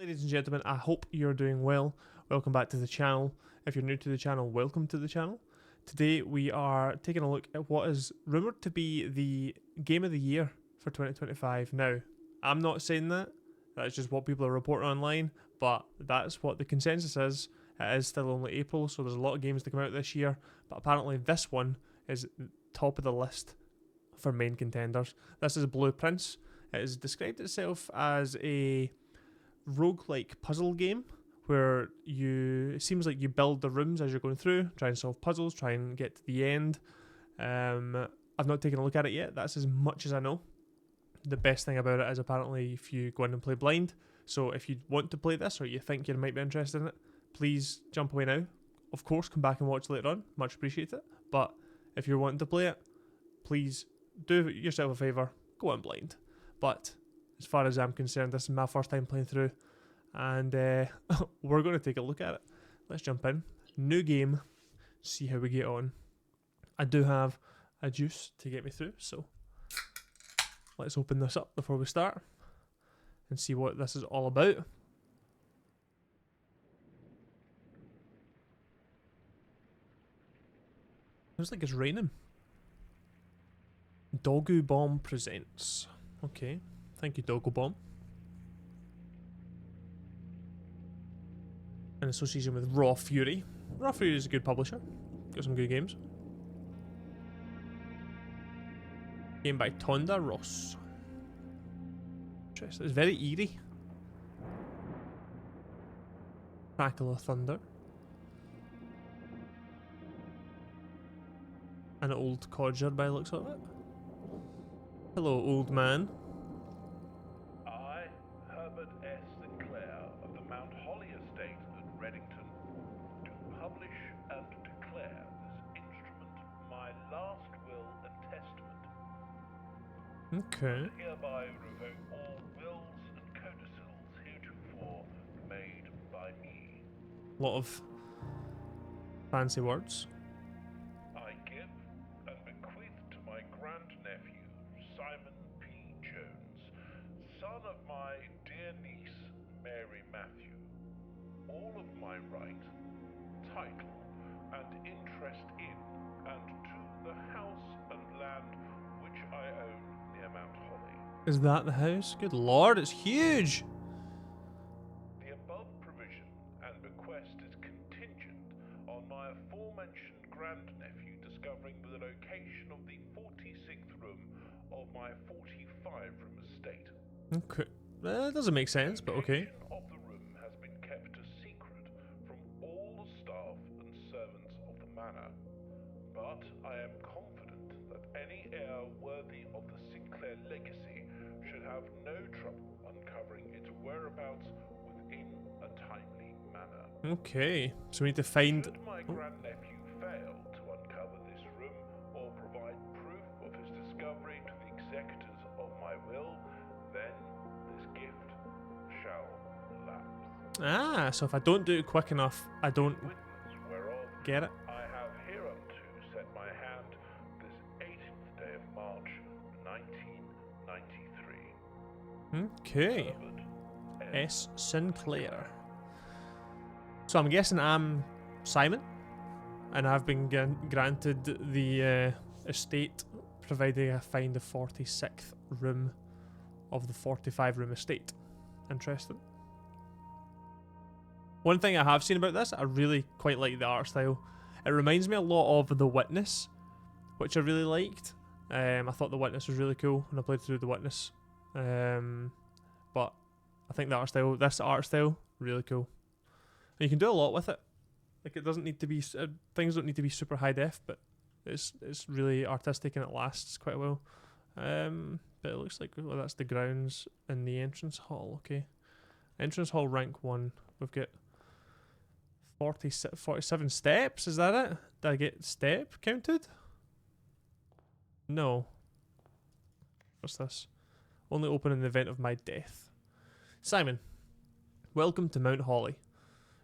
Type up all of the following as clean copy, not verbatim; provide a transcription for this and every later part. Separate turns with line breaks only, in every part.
Ladies and gentlemen, I hope you're doing well. Welcome back to the channel. If you're new to the channel, welcome to the channel. Today we are taking a look at what is rumoured to be the game of the year for 2025. Now, I'm not saying that. That's just what people are reporting online, but that's what the consensus is. It is still only April, so there's a lot of games to come out this year, but apparently this one is top of the list for main contenders. This is Blueprince. It has described itself as a roguelike puzzle game where it seems like you build the rooms as you're going through, try and solve puzzles, try and get to the end. I've not taken a look at it yet. That's as much as I know. The best thing about it is apparently if you go in and play blind. So if you want to play this or you think you might be interested in it, please jump away now. Of course, come back and watch later on. Much appreciate it. But if you're wanting to play it, please do yourself a favour, go in blind. But as far as I'm concerned, this is my first time playing through, and we're going to take a look at it. Let's jump in. New game, see how we get on. I do have a juice to get me through, so let's open this up before we start and see what this is all about. Looks like it's raining. Doggo Bomb presents. Okay, thank you, Doggo Bomb. In association with Raw Fury. Raw Fury is a good publisher. Got some good games. Game by Tonda Ross. Interesting. It's very eerie. Crackle of Thunder. An old codger by the looks of it. Hello, old man.
I, Herbert S. Sinclair of the Mount Holly Estate at Reddington, do publish and declare this instrument my last will and testament.
Okay.
And hereby revoke all wills and codicils heretofore made by me.
A lot of fancy words.
I give and bequeath to my grandnephew, Simon P. Jones, son of my dear niece, Mary Matthew, all of my right, title, and interest in and to the house and land which I own near Mount Holly.
Is that the house? Good lord, it's huge!
The above provision and bequest is contingent on my aforementioned grandnephew discovering the location of the 46th room of my 45-room estate.
Okay. That doesn't make sense, but okay.
The location of the room has been kept a secret from all the staff and servants of the manor, but I am confident that any heir worthy of the Sinclair legacy should have no trouble uncovering its whereabouts within a timely manner.
Okay, so we need to find...
Should my grandnephew fail to uncover this room or provide proof of his discovery to the executors of my will, then this gift shall lapse.
Ah, so if I don't do it quick enough, I don't
Witness whereof
get it.
I have hereunto set my hand this 18th day of March, 1993.
Okay.
Herbert
S. Sinclair. So I'm guessing I'm Simon, and I've been granted the estate, providing I find the 46th room of the 45-room estate. Interesting. One thing I have seen about this, I really quite like the art style. It reminds me a lot of The Witness, which I really liked. I thought The Witness was really cool when I played through The Witness. But I think this art style, really cool. And you can do a lot with it. Like, it doesn't need to be, things don't need to be super high def, but it's really artistic and it lasts quite well. But it looks like, well, that's the grounds in the entrance hall. Okay, entrance hall rank 1. We've got 47 steps. Is that it? Did I get step counted? No. What's this? Only open in the event of my death. Simon, welcome to Mount Holly.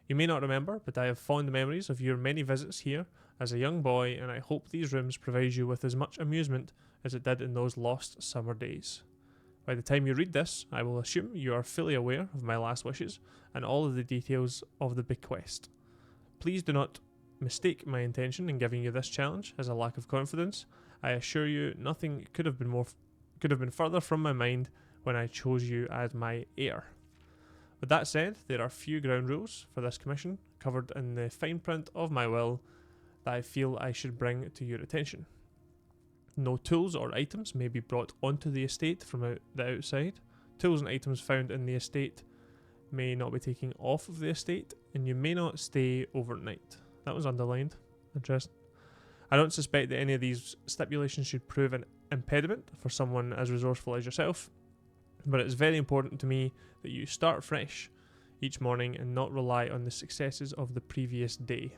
You may not remember, but I have fond memories of your many visits here as a young boy, and I hope these rooms provide you with as much amusement as it did in those lost summer days. By the time you read this, I will assume you are fully aware of my last wishes and all of the details of the bequest. Please do not mistake my intention in giving you this challenge as a lack of confidence. I assure you, nothing could have been further from my mind when I chose you as my heir. With that said, there are few ground rules for this commission covered in the fine print of my will that I feel I should bring to your attention. No tools or items may be brought onto the estate from the outside. Tools and items found in the estate may not be taken off of the estate, and you may not stay overnight. That was underlined. Interesting. I don't suspect that any of these stipulations should prove an impediment for someone as resourceful as yourself, but it's very important to me that you start fresh each morning and not rely on the successes of the previous day.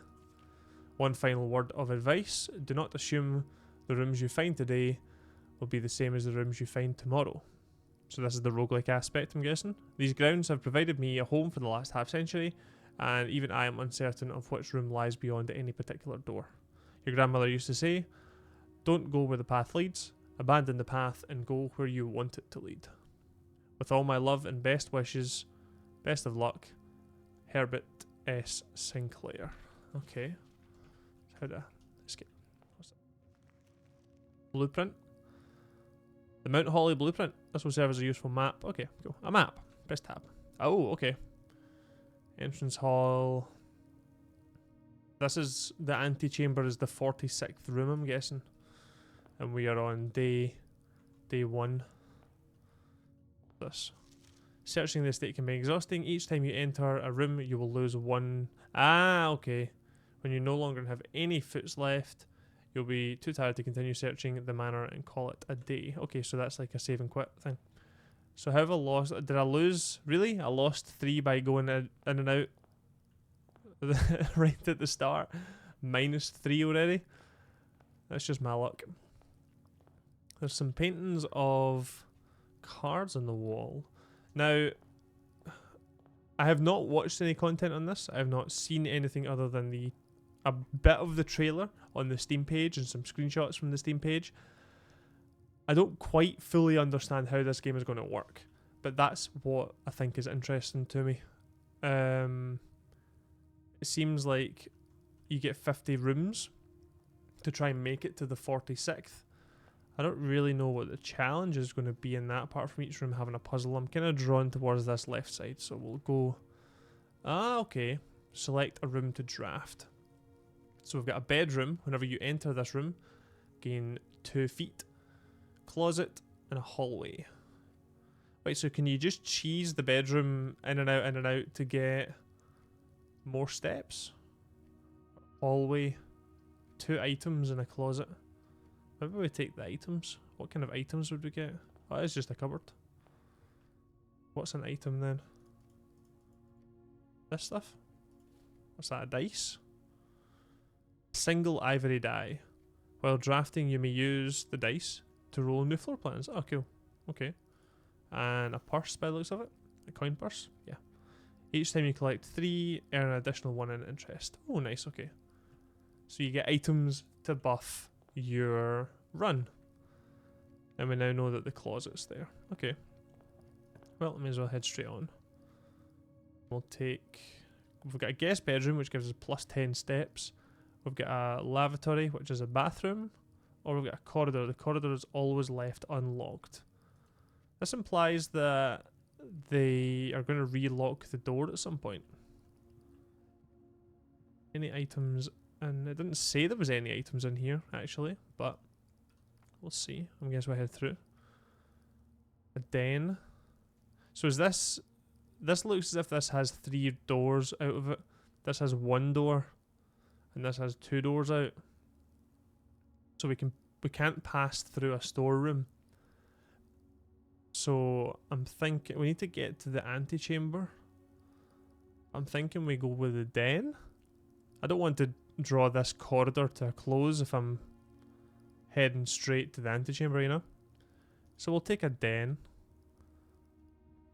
One final word of advice: do not assume the rooms you find today will be the same as the rooms you find tomorrow. So this is the roguelike aspect, I'm guessing. These grounds have provided me a home for the last half century, and even I am uncertain of which room lies beyond any particular door. Your grandmother used to say, don't go where the path leads, abandon the path and go where you want it to lead. With all my love and best wishes, best of luck, Herbert S. Sinclair. Okay. How to escape? What's that? Blueprint. The Mount Holly blueprint. This will serve as a useful map. Okay, cool. A map. Press tab. Oh, okay. Entrance hall. This is the antechamber is the 46th room, I'm guessing. And we are on day 1. This. Searching the estate can be exhausting. Each time you enter a room, you will lose 1. Ah, okay. When you no longer have any foots left, you'll be too tired to continue searching the manor and call it a day. Okay, so that's like a save and quit thing. So have I lost? Did I lose? Really? I lost 3 by going in and out right at the start. -3 already. That's just my luck. There's some paintings of cards on the wall. Now, I have not watched any content on this. I have not seen anything other than a bit of the trailer on the Steam page and some screenshots from the Steam page. I don't quite fully understand how this game is going to work, but that's what I think is interesting to me. It seems like you get 50 rooms to try and make it to the 46th. I don't really know what the challenge is going to be in that, apart from each room having a puzzle. I'm kind of drawn towards this left side, so we'll go... Ah, okay. Select a room to draft. So we've got a bedroom. Whenever you enter this room, gain 2 feet. Closet and a hallway. Right, so can you just cheese the bedroom in and out to get more steps? Hallway. 2 items in a closet. Maybe we take the items. What kind of items would we get? Oh, it's just a cupboard. What's an item then? This stuff? What's that, a dice? Single ivory die. While drafting, you may use the dice to roll new floor plans. Oh, cool. Okay. And a purse by the looks of it. A coin purse. Yeah. Each time you collect 3, earn an additional 1 in interest. Oh, nice. Okay. So you get items to buff your run. And we now know that the closet's there. Okay. Well, I may as well head straight on. We'll take... We've got a guest bedroom, which gives us plus 10 steps. We've got a lavatory, which is a bathroom. Or we've got a corridor. The corridor is always left unlocked. This implies that they are going to relock the door at some point. Any items? And it didn't say there was any items in here, actually, but we'll see. I guess we'll head through. A den. So is this... This looks as if this has 3 doors out of it. This has 1 door. And this has 2 doors out. So we can't pass through a storeroom. So I'm thinking we need to get to the antechamber. I'm thinking we go with the den. I don't want to draw this corridor to a close if I'm heading straight to the antechamber, you know? So we'll take a den.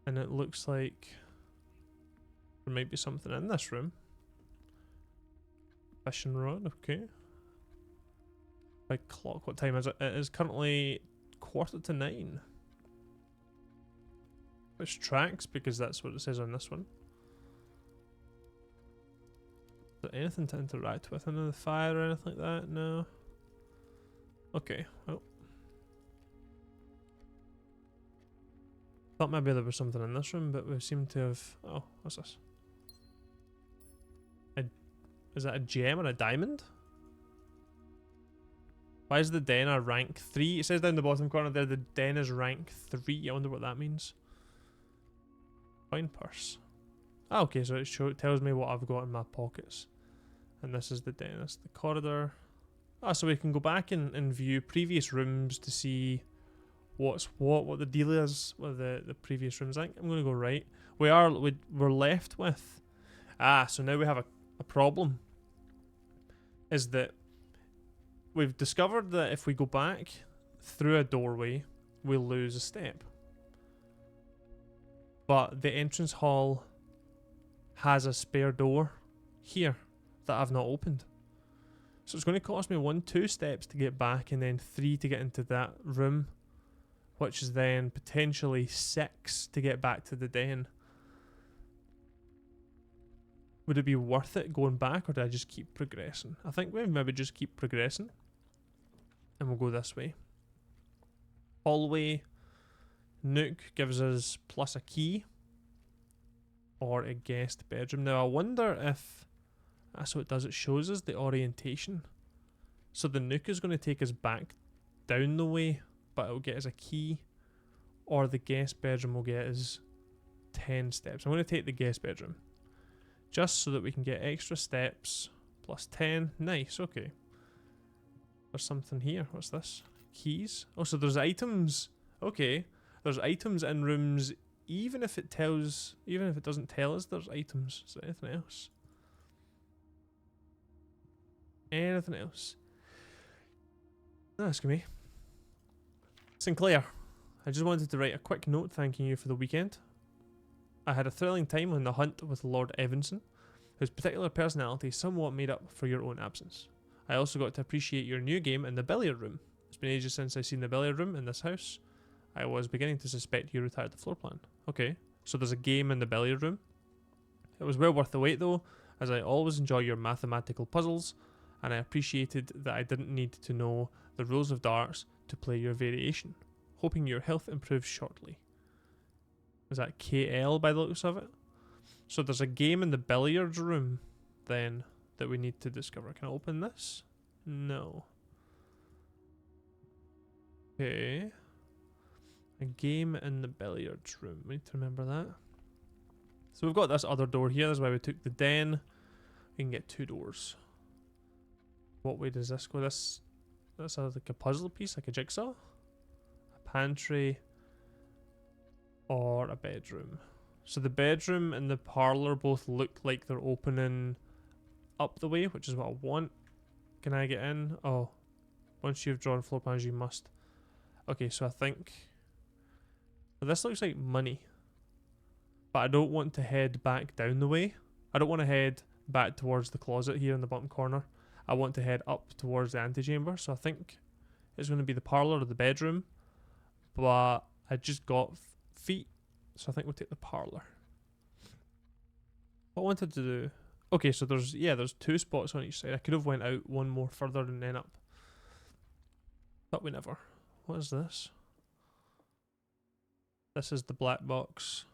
And it looks like there might be something in this room. Fishing rod, okay. By clock, what time is it? It is currently 9:15. Which tracks, because that's what it says on this one. Is there anything to interact with under the fire or anything like that? No. Okay, well. Thought maybe there was something in this room, but we seem to have... Oh, what's this? Is that a gem or a diamond? Why is the den a rank 3? It says down the bottom corner there the den is rank 3. I wonder what that means. Coin purse. Ah, okay, so it tells me what I've got in my pockets. And this is the den, that's the corridor. Ah, so we can go back and view previous rooms to see what's what the deal is with the previous rooms. I think I'm going to go right. We're left with... Ah, so now we have a problem. Is that we've discovered that if we go back through a doorway, we'll lose a step. But the entrance hall has a spare door here that I've not opened. So it's going to cost me 2 steps to get back and then 3 to get into that room, which is then potentially 6 to get back to the den. Would it be worth it going back, or do I just keep progressing? I think we maybe just keep progressing. And we'll go this way. Hallway. Nook gives us plus a key. Or a guest bedroom. Now I wonder if... That's what it does. It shows us the orientation. So the Nook is going to take us back down the way, but it'll get us a key. Or the guest bedroom will get us 10 steps. I'm going to take the guest bedroom. Just so that we can get extra steps. Plus 10. Nice, okay. There's something here. What's this? Keys? Oh, so there's items. Okay. There's items in rooms even if it doesn't tell us there's items. Is there anything else? Anything else? Ask me. Sinclair, I just wanted to write a quick note thanking you for the weekend. I had a thrilling time on the hunt with Lord Evanson, whose particular personality somewhat made up for your own absence. I also got to appreciate your new game in the billiard room. It's been ages since I've seen the billiard room in this house. I was beginning to suspect you retired the floor plan. Okay, so there's a game in the billiard room. It was well worth the wait though, as I always enjoy your mathematical puzzles, and I appreciated that I didn't need to know the rules of darts to play your variation. Hoping your health improves shortly. Is that KL by the looks of it? So there's a game in the billiards room then that we need to discover. Can I open this? No. Okay. A game in the billiards room. We need to remember that. So we've got this other door here. That's why we took the den. We can get 2 doors. What way does this go? That's like a puzzle piece, like a jigsaw. A pantry. Or a bedroom. So the bedroom and the parlour both look like they're opening up the way, which is what I want. Can I get in? Oh. Once you've drawn floor plans, you must. Okay, so I think... Well, this looks like money. But I don't want to head back down the way. I don't want to head back towards the closet here in the bottom corner. I want to head up towards the antechamber. So I think it's going to be the parlour or the bedroom. But I just got feet. So I think we'll take the parlour. What I wanted to do... Okay, so there's 2 spots on each side. I could have went out one more further and then up. But we never. What is this? This is the black box.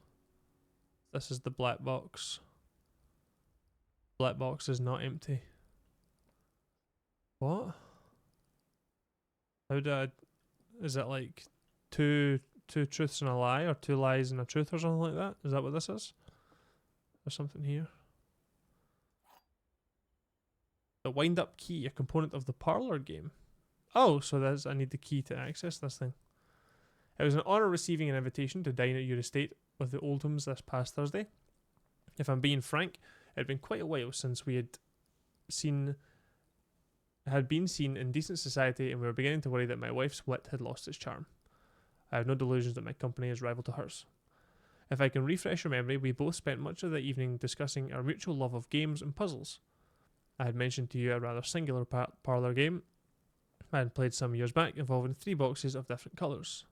This is the black box. Black box is not empty. What? How do I... Is it like two truths and a lie, or 2 lies and a truth, or something like that? Is that what this is? There's something here. The wind-up key, a component of the parlour game. Oh, so I need the key to access this thing. It was an honour receiving an invitation to dine at your estate with the Oldhams this past Thursday. If I'm being frank, it had been quite a while since we had been seen in decent society, and we were beginning to worry that my wife's wit had lost its charm. I have no delusions that my company is rival to hers. If I can refresh your memory, we both spent much of the evening discussing our mutual love of games and puzzles. I had mentioned to you a rather singular parlour game I had played some years back involving 3 boxes of different colours.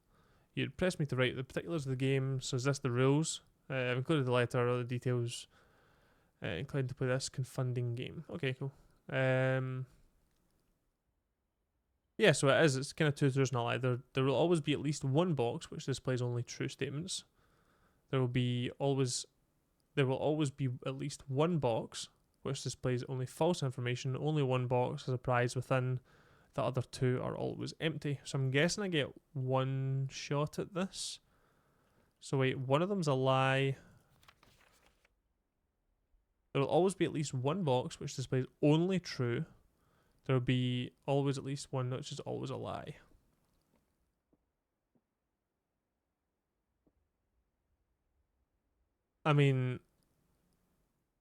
You'd press me to write the particulars of the game. So is this the rules? I've included the letter, other details. Inclined to play this confunding game. Okay, cool. Yeah, so it is. It's kind of two truths and a lie. There will always be at least one box which displays only true statements. There will always be at least one box which displays only false information. Only one box has a prize within. The other two are always empty. So I'm guessing I get one shot at this. So wait, one of them's a lie. There will always be at least one box which displays only true. There will be always at least one which is always a lie. I mean,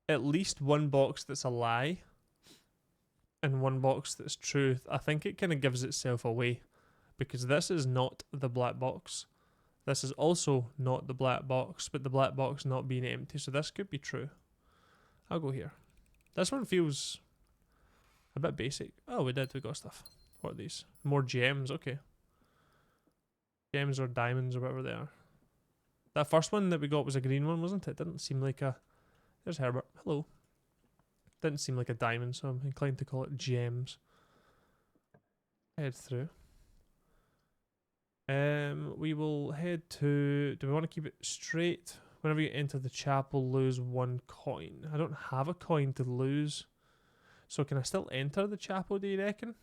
at least one box that's a lie and one box that's truth. I think it kind of gives itself away because this is not the black box. This is also not the black box, but the black box not being empty. So this could be true. I'll go here. This one feels a bit basic. Oh, we got stuff. What are these? More gems, okay. Gems or diamonds or whatever they are. That first one that we got was a green one, wasn't it? Didn't seem like a... There's Herbert. Hello. Didn't seem like a diamond, so I'm inclined to call it gems. Head through. We will head to... Do we want to keep it straight? Whenever you enter the chapel, lose one coin. I don't have a coin to lose. So can I still enter the chapel, do you reckon?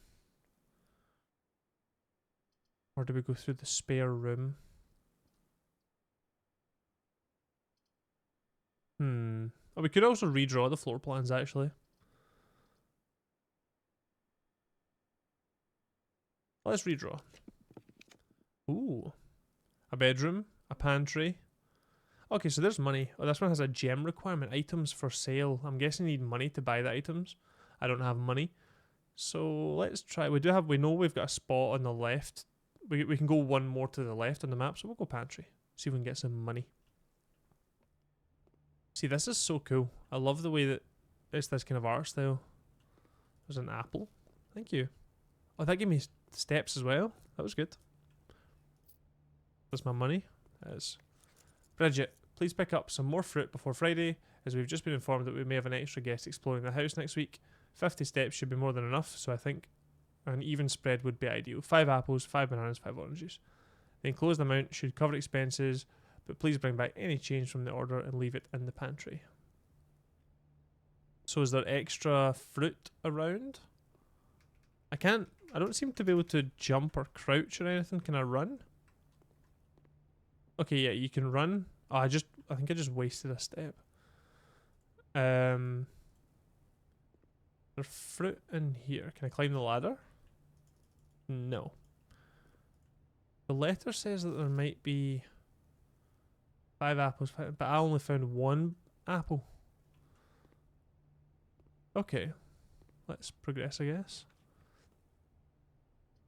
Or do we go through the spare room? Oh, we could also redraw the floor plans, actually. Let's redraw. Ooh. A bedroom. A pantry. Okay, so there's money. Oh, this one has a gem requirement. Items for sale. I'm guessing you need money to buy the items. I don't have money. So let's try. We know we've got a spot on the left. We can go one more to the left on the map, so we'll go pantry. See if we can get some money. See, this is so cool. I love the way that it's this kind of art style. There's an apple. Thank you. Oh, that gave me steps as well. That was good. That's my money. That's Bridget, please pick up some more fruit before Friday, as we've just been informed that we may have an extra guest exploring the house next week. 50 steps should be more than enough, so I think an even spread would be ideal. 5 apples, 5 bananas, 5 oranges. The enclosed amount should cover expenses, but please bring back any change from the order and leave it in the pantry. So is there extra fruit around? I don't seem to be able to jump or crouch or anything. Can I run? Okay, yeah, you can run. Oh, I think I just wasted a step. There's fruit in here. Can I climb the ladder? No. The letter says that there might be 5 apples, but I only found 1 apple. Okay. Let's progress, I guess.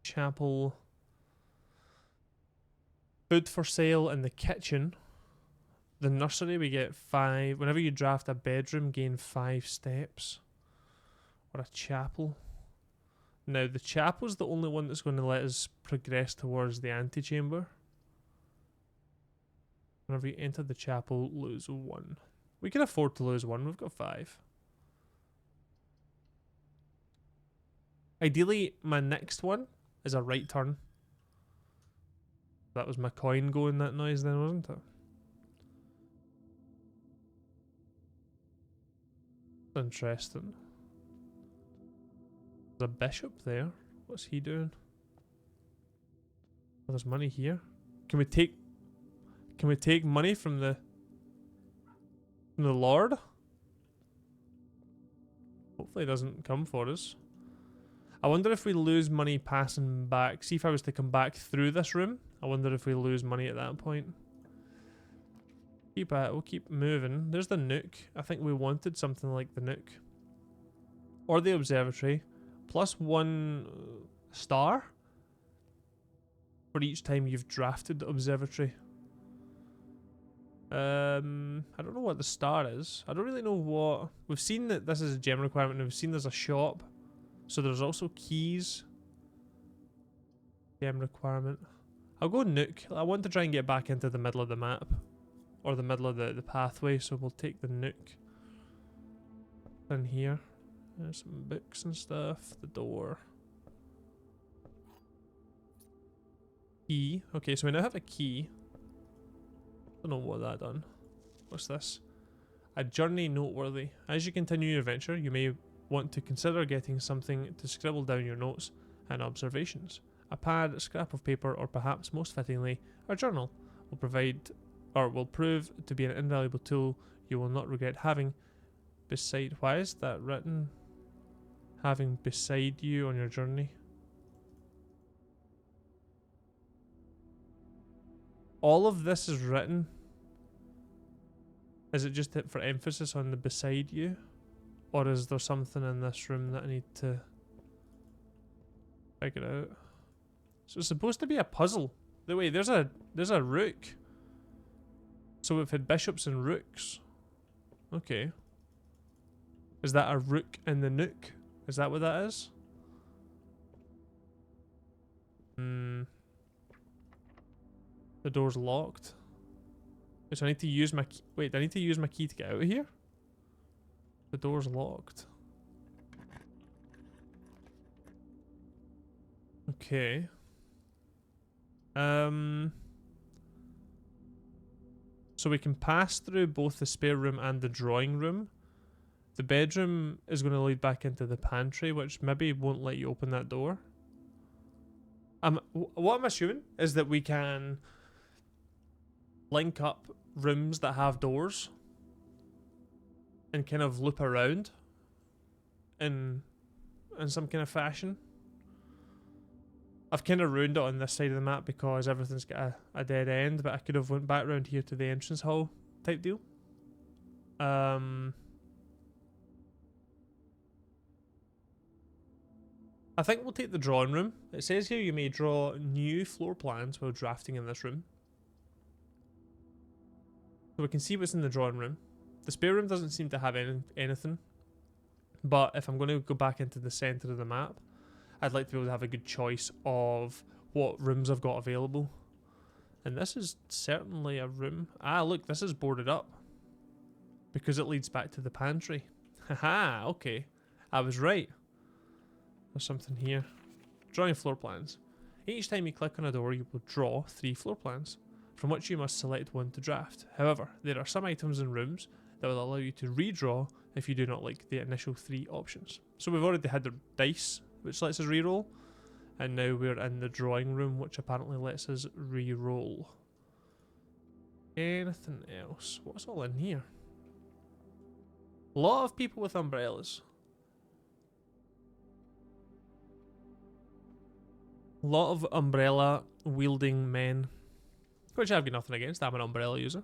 Chapel. Food for sale in the kitchen. The nursery, we get 5. Whenever you draft a bedroom, gain 5 steps. Or a chapel. Now, the chapel's the only one that's going to let us progress towards the antechamber. Whenever you enter the chapel, lose 1. We can afford to lose 1. We've got 5. Ideally, my next one is a right turn. That was my coin going that noise then, wasn't it? Interesting. There's a bishop there. What's he doing? Oh, there's money here. Can we take money from the Lord? Hopefully it doesn't come for us. I wonder if we lose money passing back. See if I was to come back through this room. I wonder if we lose money at that point. We'll keep moving. There's the nook. I think we wanted something like the nook. Or the observatory. Plus 1 star for each time you've drafted the observatory. I don't know what the star is. I don't really know what... We've seen that this is a gem requirement and we've seen there's a shop. So there's also keys. Gem requirement. I'll go Nook. I want to try and get back into the middle of the map. Or the middle of the pathway, so we'll take the Nook. In here. There's some books and stuff. The door. Key. Okay, so we now have a key. Don't know what that done. What's this? A journey noteworthy. As you continue your adventure, you may want to consider getting something to scribble down your notes and observations. A pad, a scrap of paper, or perhaps most fittingly, a journal will prove to be an invaluable tool you will not regret having beside. Why is that written? Having beside you on your journey. All of this is written. Is it just for emphasis on the beside you? Or is there something in this room that I need to figure out? So it's supposed to be a puzzle. Wait, there's a rook. So we've had bishops and rooks. Okay. Is that a rook in the nook? Is that what that is? The door's locked. So I need to use my key. Wait, I need to use my key to get out of here? The door's locked. Okay. So we can pass through both the spare room and the drawing room. The bedroom is going to lead back into the pantry, which maybe won't let you open that door. What I'm assuming is that we can link up rooms that have doors and kind of loop around in some kind of fashion. I've kind of ruined it on this side of the map because everything's got a dead end, but I could have went back around here to the entrance hall type deal. I think we'll take the drawing room. It says here you may draw new floor plans while drafting in this room. So we can see what's in the drawing room. The spare room doesn't seem to have anything. But if I'm going to go back into the centre of the map, I'd like to be able to have a good choice of what rooms I've got available. And this is certainly a room. Ah, look, this is boarded up. Because it leads back to the pantry. Haha, okay. I was right. There's something here. Drawing floor plans. Each time you click on a door, you will draw 3 floor plans, from which you must select one to draft. However, there are some items in rooms that will allow you to redraw if you do not like the initial 3 options. So we've already had the dice, which lets us reroll, and now we're in the drawing room, which apparently lets us reroll. Anything else? What's all in here? A lot of people with umbrellas. A lot of umbrella wielding men, which I've got nothing against. I'm an umbrella user.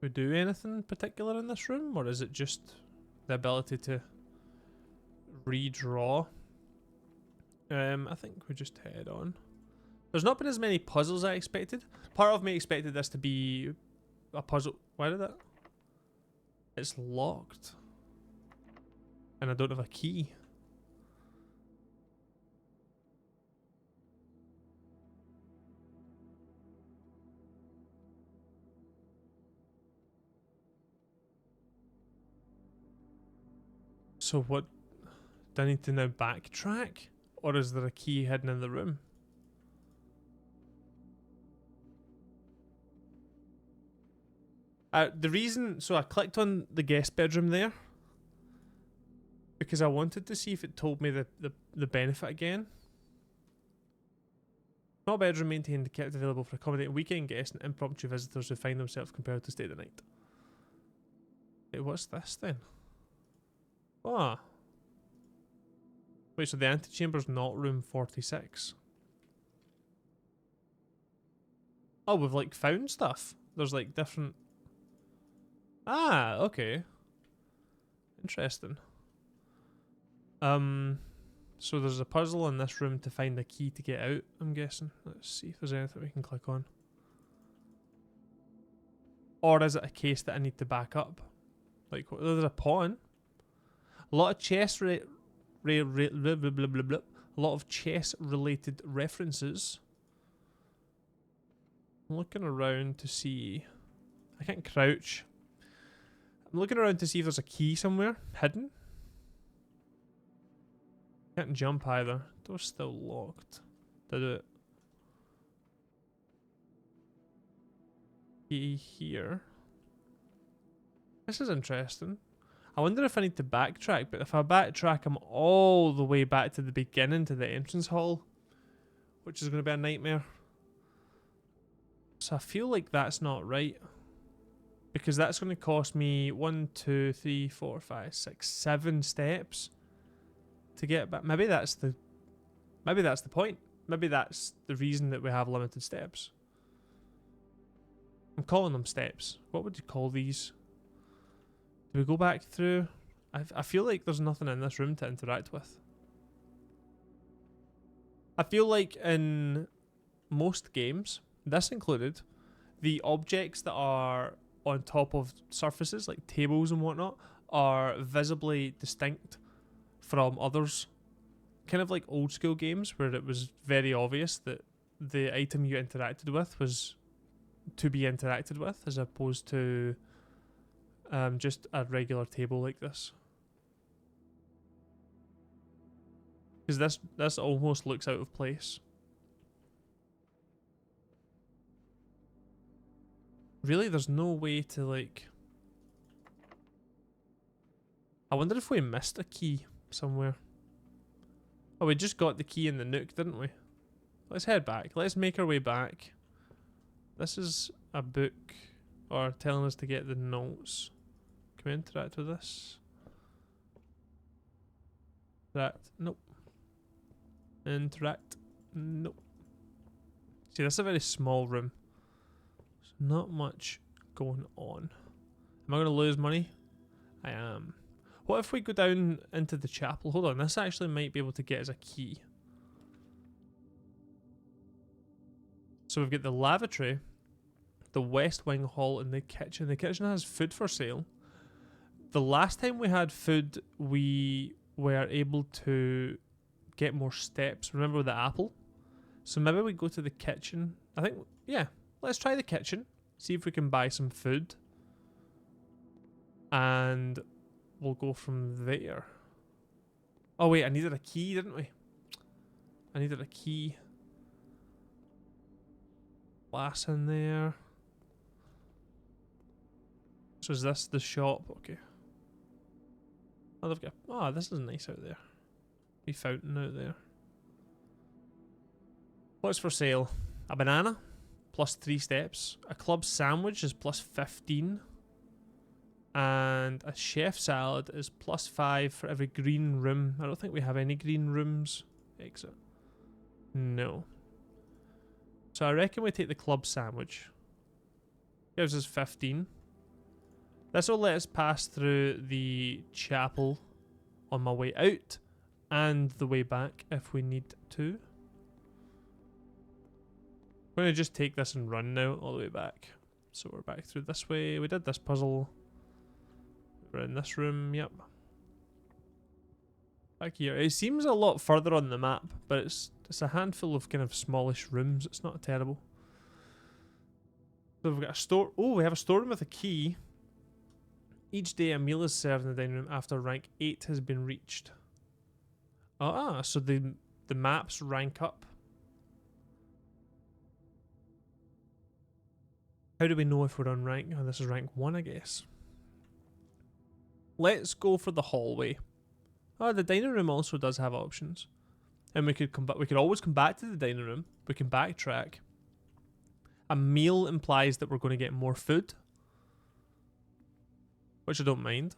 We do anything particular in this room, or is it just the ability to redraw? I think we just head on. There's not been as many puzzles as I expected. Part of me expected this to be a puzzle. Why did that? It's locked. And I don't have a key. So what? Do I need to now backtrack? Or is there a key hidden in the room? The reason... So I clicked on the guest bedroom there. Because I wanted to see if it told me the benefit again. Small bedroom maintained, kept available for accommodating weekend guests and impromptu visitors who find themselves compelled to stay the night. Wait, what's this then? Ah. Wait, so the antechamber's not room 46. Oh, we've like found stuff. There's like different... Ah, okay. Interesting. So there's a puzzle in this room to find a key to get out, I'm guessing. Let's see if there's anything we can click on. Or is it a case that I need to back up? Like, there's a pawn. A lot of chest a lot of chess-related references. I'm looking around to see. I can't crouch. I'm looking around to see if there's a key somewhere hidden. Can't jump either. Door's still locked. Did it? Key here. This is interesting. I wonder if I need to backtrack, but if I backtrack, I'm all the way back to the beginning, to the entrance hall, which is going to be a nightmare. So I feel like that's not right, because that's going to cost me 1, 2, 3, 4, 5, 6, 7 steps to get back. Maybe that's the point. Maybe that's the reason that we have limited steps. I'm calling them steps. What would you call these? Do we go back through? I feel like there's nothing in this room to interact with. I feel like in most games, this included, the objects that are on top of surfaces, like tables and whatnot, are visibly distinct from others. Kind of like old school games where it was very obvious that the item you interacted with was to be interacted with, as opposed to just a regular table like this. Because this almost looks out of place. Really, there's no way to, like... I wonder if we missed a key somewhere. Oh, we just got the key in the nook, didn't we? Let's head back. Let's make our way back. This is a book, or telling us to get the notes. Can we interact with this? Interact. Nope. Interact. Nope. See, this is a very small room. There's not much going on. Am I going to lose money? I am. What if we go down into the chapel? Hold on, this actually might be able to get us a key. So we've got the lavatory, the west wing hall, and the kitchen. The kitchen has food for sale. The last time we had food, we were able to get more steps. Remember the apple? So maybe we go to the kitchen. I think, yeah, let's try the kitchen. See if we can buy some food. And we'll go from there. Oh wait, I needed a key, didn't we? I needed a key. Glass in there. So is this the shop? Okay. Oh, they've got... Oh, this is nice out there. A fountain out there. What's for sale? A banana, plus 3 steps. A club sandwich is plus 15. And a chef salad is plus 5 for every green room. I don't think we have any green rooms. Exit. No. So I reckon we take the club sandwich. Gives us 15. This will let us pass through the chapel on my way out and the way back if we need to. We're going to just take this and run now all the way back. So we're back through this way. We did this puzzle. We're in this room, yep. Back here. It seems a lot further on the map, but it's a handful of kind of smallish rooms. It's not terrible. So we've got a store. Oh, we have a storeroom with a key. Each day a meal is served in the dining room after rank 8 has been reached. Ah, so the maps rank up. How do we know if we're on rank? Oh, this is rank 1, I guess. Let's go for the hallway. Oh, the dining room also does have options. And we could come back. We could always come back to the dining room. We can backtrack. A meal implies that we're going to get more food, which I don't mind.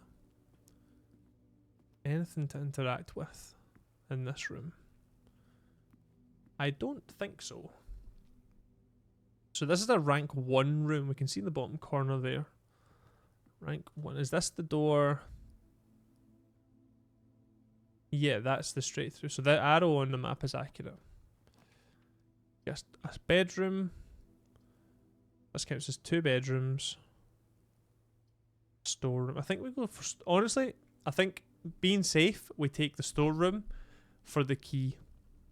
Anything to interact with in this room? I don't think so. So this is a rank 1 room. We can see in the bottom corner there. Rank 1. Is this the door? Yeah, that's the straight through. So the arrow on the map is accurate. Yes, a bedroom. This counts as 2 bedrooms. Storeroom. I think we go for... Honestly, I think being safe, we take the storeroom for the key.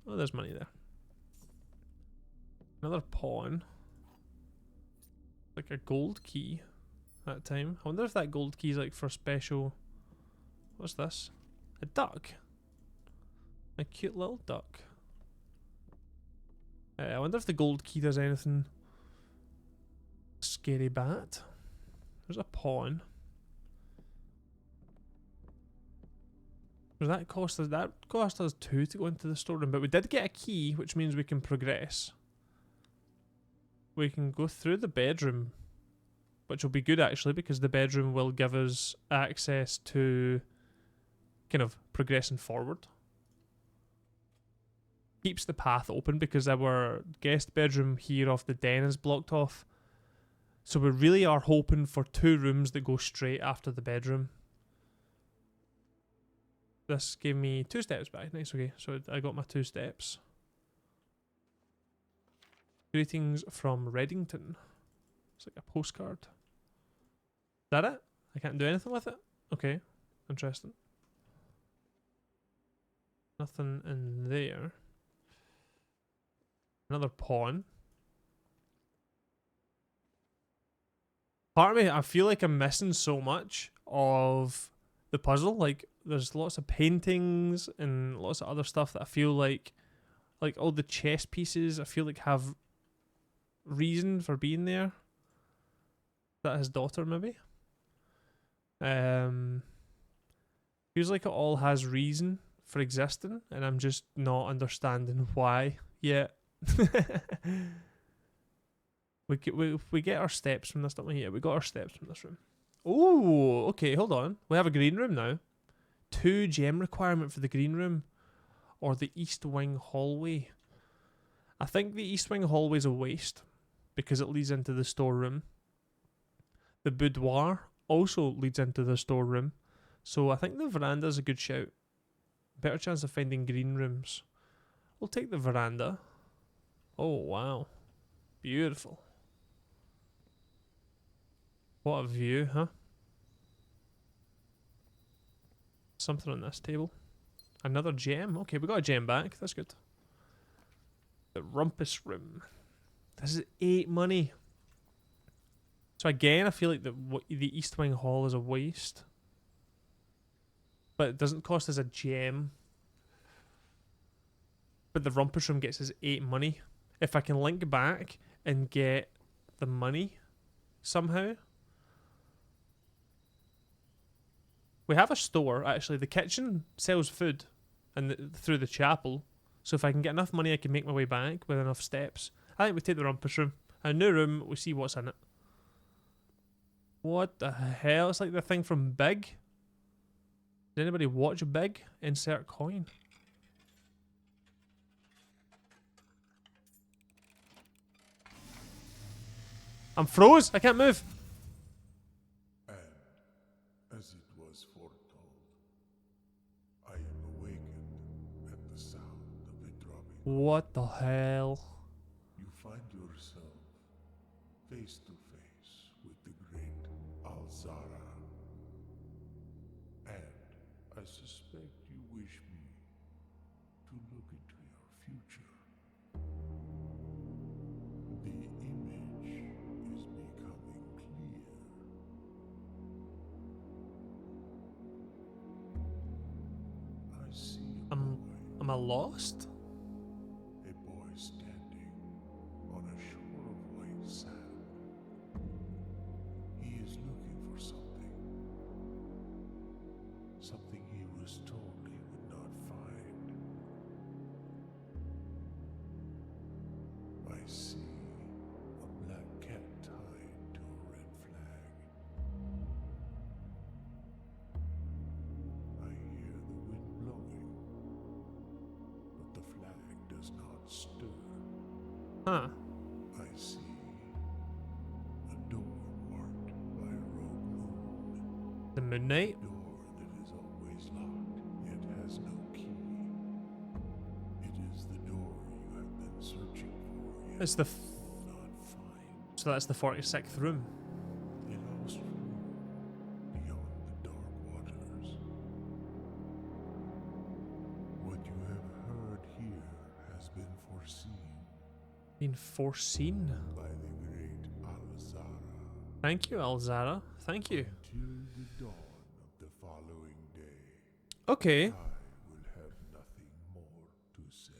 Oh, there's money there. Another pawn. Like a gold key that time. I wonder if that gold key is like for special... What's this? A duck. A cute little duck. I wonder if the gold key does anything scary bat. There's a pawn. Does that cost us? That cost us 2 to go into the storeroom, but we did get a key, which means we can progress. We can go through the bedroom, which will be good actually, because the bedroom will give us access to kind of progressing forward. Keeps the path open because our guest bedroom here off the den is blocked off. So we really are hoping for 2 rooms that go straight after the bedroom. This gave me 2 steps back. Nice, okay. So I got my 2 steps. Greetings from Reddington. It's like a postcard. Is that it? I can't do anything with it? Okay. Interesting. Nothing in there. Another pawn. Part of me, I feel like I'm missing so much of the puzzle. Like, there's lots of paintings and lots of other stuff that I feel like all the chess pieces, I feel like have reason for being there. Is that his daughter, maybe? Feels like it all has reason for existing, and I'm just not understanding why yet. We get our steps from this, don't we? Yeah, we got our steps from this room. Oh, okay, hold on. We have a green room now. 2 gem requirement for the green room, or the east wing hallway. I think the east wing hallway is a waste because it leads into the storeroom. The boudoir also leads into the storeroom, so I think the veranda is a good shout. Better chance of finding green rooms. We'll take the veranda. Oh wow, beautiful. What a view, huh? Something on this table. Another gem. Okay, we got a gem back. That's good. The rumpus room. This is 8 money. So again, I feel like the East Wing Hall is a waste. But it doesn't cost us a gem. But the rumpus room gets us 8 money. If I can link back and get the money somehow. We have a store, actually. The kitchen sells food and through the chapel. So if I can get enough money, I can make my way back with enough steps. I think we take the rumpus room. A new room, we see what's in it. What the hell? It's like the thing from Big. Did anybody watch Big? Insert coin. I'm froze. I can't move.
And as it was foretold, I am awakened at the sound of a dropping.
What the hell?
You find yourself face to face with the great Alzara. And I suspect you wish me to look into your future. The image is becoming clear. I see a boy.
Am I lost?
A boy standing on a shore of white sand. He is looking for something. Something he was told he would not find. I see a black cat tied to a red flag. I hear the wind blowing, but the flag does not stir.
Huh.
I see a door marked by a rogue moon.
The Moon Knight?
A door that is always locked, yet has no key. It is the door you have been searching for, yet
It's the
will not find.
so that's the 46th room.
A lost room beyond the dark waters.
been foreseen.
by the great Alzara.
Thank you, Alzara. Thank you.
Until the dawn of the following day,
Okay.
I will have nothing more to say.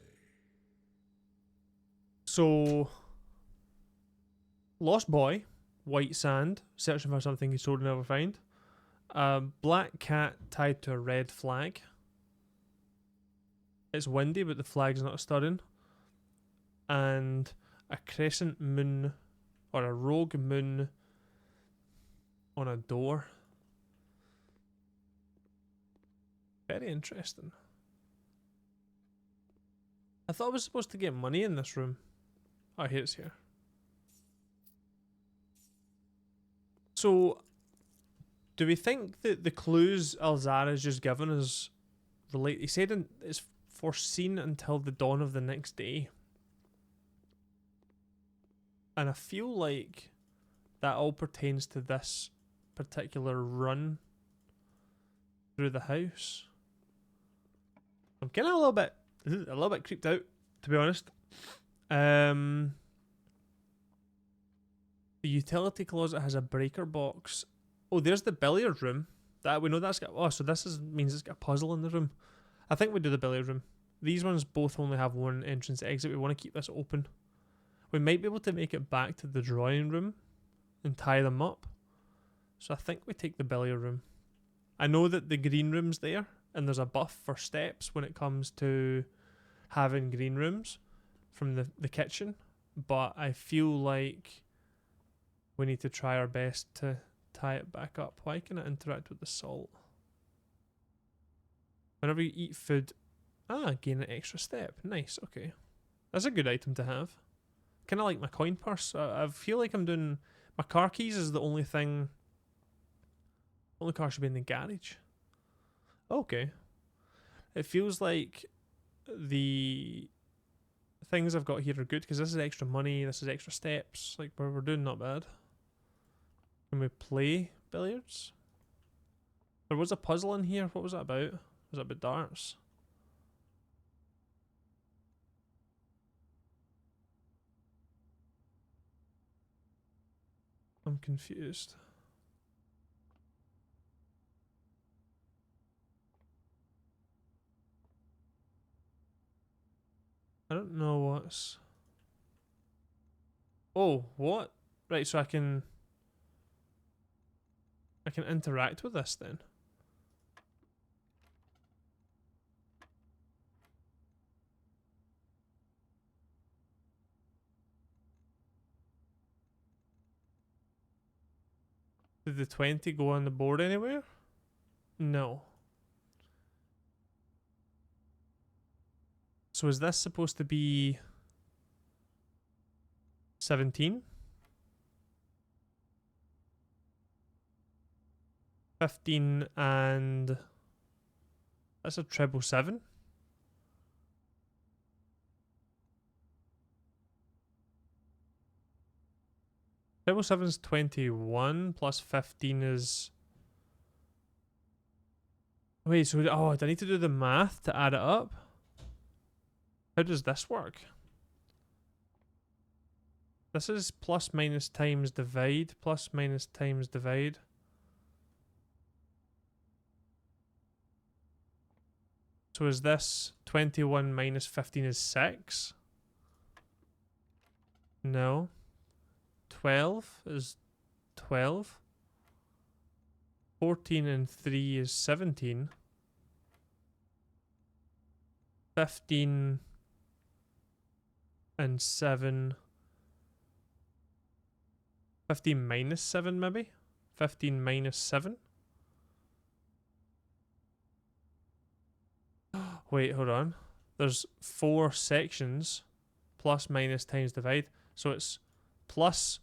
So, lost boy, white sand, searching for something he's told to never find. A black cat tied to a red flag. It's windy, but the flag's not stirring. And a crescent moon, or a rogue moon, on a door. Very interesting. I thought I was supposed to get money in this room. Oh, here it's here. So, do we think that the clues Alzara's just given us relate? He said it's foreseen until the dawn of the next day. And I feel like that all pertains to this particular run through the house. I'm getting a little bit creeped out, to be honest. The utility closet has a breaker box. Oh, there's the billiard room. That we know that's got. Oh, so means it's got a puzzle in the room. I think we do the billiard room. These ones both only have one entrance exit. We want to keep this open. We might be able to make it back to the drawing room and tie them up. So I think we take the billiard room. I know that the green room's there, and there's a buff for steps when it comes to having green rooms from the kitchen, but I feel like we need to try our best to tie it back up. Why can it interact with the salt? Whenever you eat food, gain an extra step. Nice, okay. That's a good item to have. Kind of like my coin purse. I feel like I'm doing... My car keys is the only thing... Only car should be in the garage. Okay. It feels like the things I've got here are good because this is extra money, this is extra steps. Like, we're doing not bad. Can we play billiards? There was a puzzle in here. What was that about? Was that about darts? I'm confused. I don't know what's... Oh, what? Right, so I can interact with this then. Did the 20 go on the board anywhere? No. So is this supposed to be 17? 15 and... That's a treble 7. Treble 7 is 21 plus 15 is... Wait, so... Oh, do I need to do the math to add it up? How does this work? This is plus minus times divide, plus minus times divide. So is this 21 minus 15 is 6? No. 12 is 12. 14 and 3 is 17. 15 and 7. 15 minus 7 maybe? 15 minus 7? Wait, hold on. There's 4 sections. Plus, minus, times, divide. So it's plus,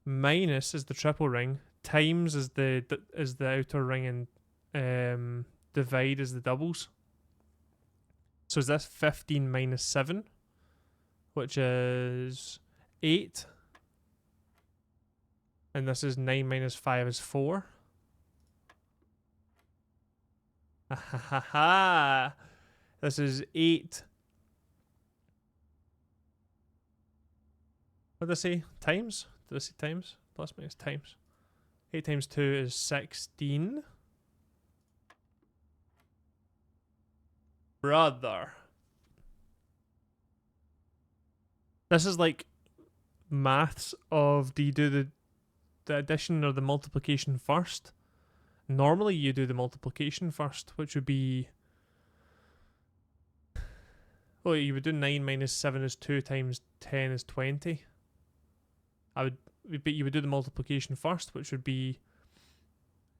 minus is the triple ring. Times is the outer ring, and divide is the doubles. So is this 15 minus 7? Which is 8. And this is 9 minus 5 is 4. Ha ha ha ha. This is 8 What did I say? Times? Did I say times? Plus minus times. 8 times 2 is 16. Brother. This is like maths of, do you do the addition or the multiplication first? Normally you do the multiplication first, which would be... Well, you would do 9 minus 7 is 2 times 10 is 20. But you would do the multiplication first, which would be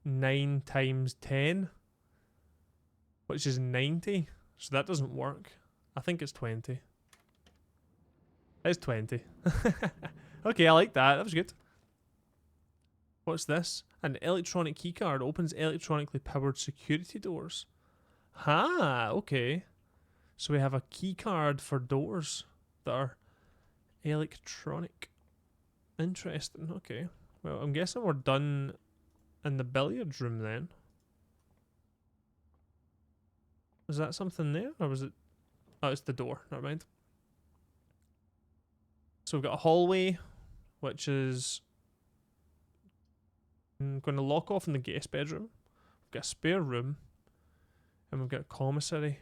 9 times 10, which is 90. So that doesn't work. I think it's 20. It's 20. Okay, I like that. That was good. What's this? An electronic keycard opens electronically powered security doors. Okay. So we have a keycard for doors that are electronic. Interesting. Okay. Well, I'm guessing we're done in the billiards room then. Was that something there? Or was it... Oh, it's the door. Never mind. So we've got a hallway, which is... I'm going to lock off in the guest bedroom. We've got a spare room. And we've got a commissary,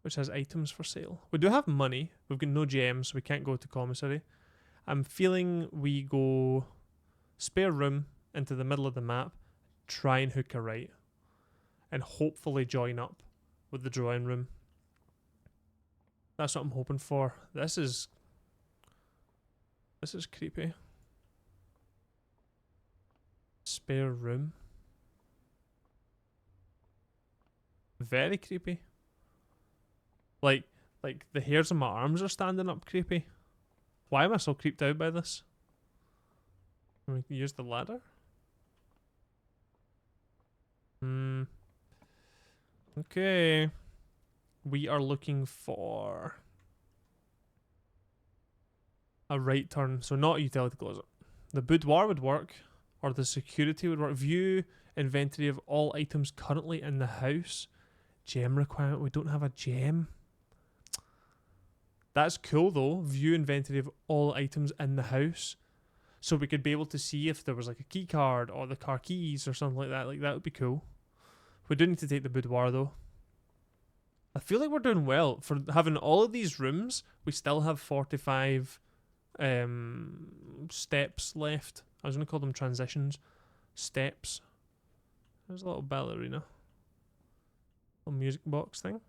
which has items for sale. We do have money. We've got no gems, so we can't go to commissary. I'm feeling we go spare room into the middle of the map, try and hook a right, and hopefully join up with the drawing room. That's what I'm hoping for. This is creepy. Spare room. Very creepy. Like the hairs on my arms are standing up creepy. Why am I so creeped out by this? We can use the ladder. Okay. We are looking for a right turn, so not a utility closet. The boudoir would work, or the security would work. View inventory of all items currently in the house. Gem requirement. We don't have a gem. That's cool though. View inventory of all items in the house. So we could be able to see if there was like a key card or the car keys or something like that. Like that would be cool. We do need to take the boudoir though. I feel like we're doing well. For having all of these rooms, we still have 45 steps left. I was going to call them transitions. Steps. There's a little ballerina. Little music box thing.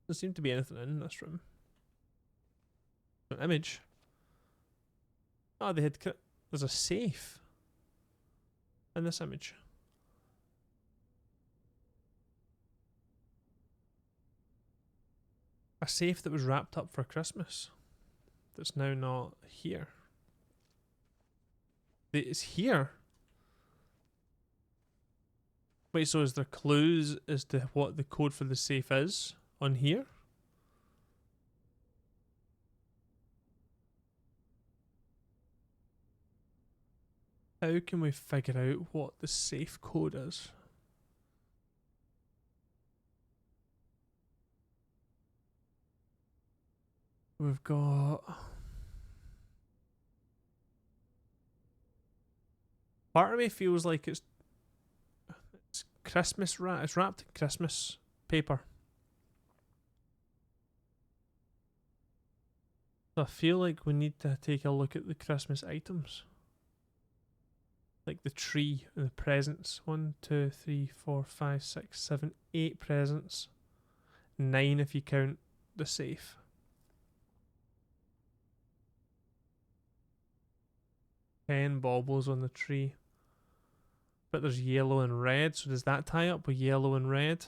Doesn't seem to be anything in this room. An image. Oh, they had... There's a safe in this image. A safe that was wrapped up for Christmas. That's now not here. It's here. Wait, so is there clues as to what the code for the safe is on here? How can we figure out what the safe code is? We've got... Part of me feels like it's Christmas it's wrapped in Christmas paper. So I feel like we need to take a look at the Christmas items. Like the tree and the presents. 1, 2, 3, 4, 5, 6, 7, 8 presents. 9 if you count the safe. Ten baubles on the tree. But there's yellow and red, so does that tie up with yellow and red?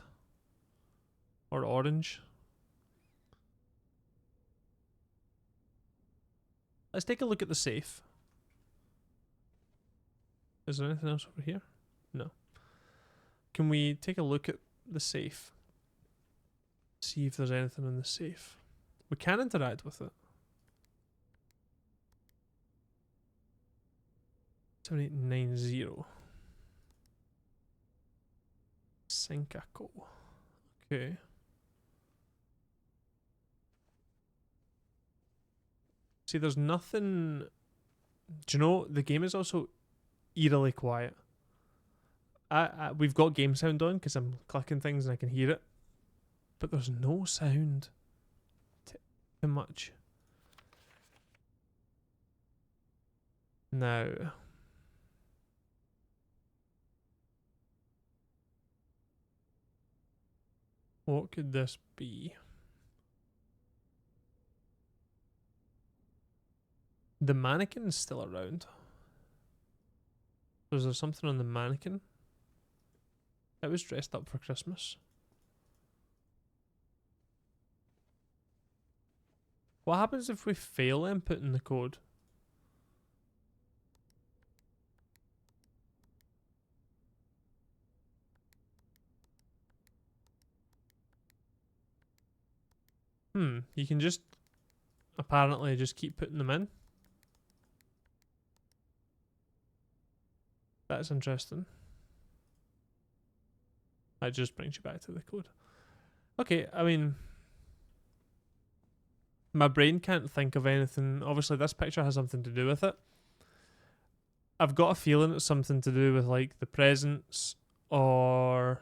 Or orange? Let's take a look at the safe. Is there anything else over here? No. Can we take a look at the safe? See if there's anything in the safe. We can interact with it. 7890. Senkaku. Okay. See, there's nothing. Do you know the game is also eerily quiet? We've got game sound on because I'm clicking things and I can hear it, but there's no sound too much. Now, what could this be? The mannequin's still around. Was there something on the mannequin? It was dressed up for Christmas. What happens if we fail inputting the code? You can just apparently just keep putting them in. That's interesting. That just brings you back to the code. Okay, I mean, my brain can't think of anything. Obviously, this picture has something to do with it. I've got a feeling it's something to do with like the presents or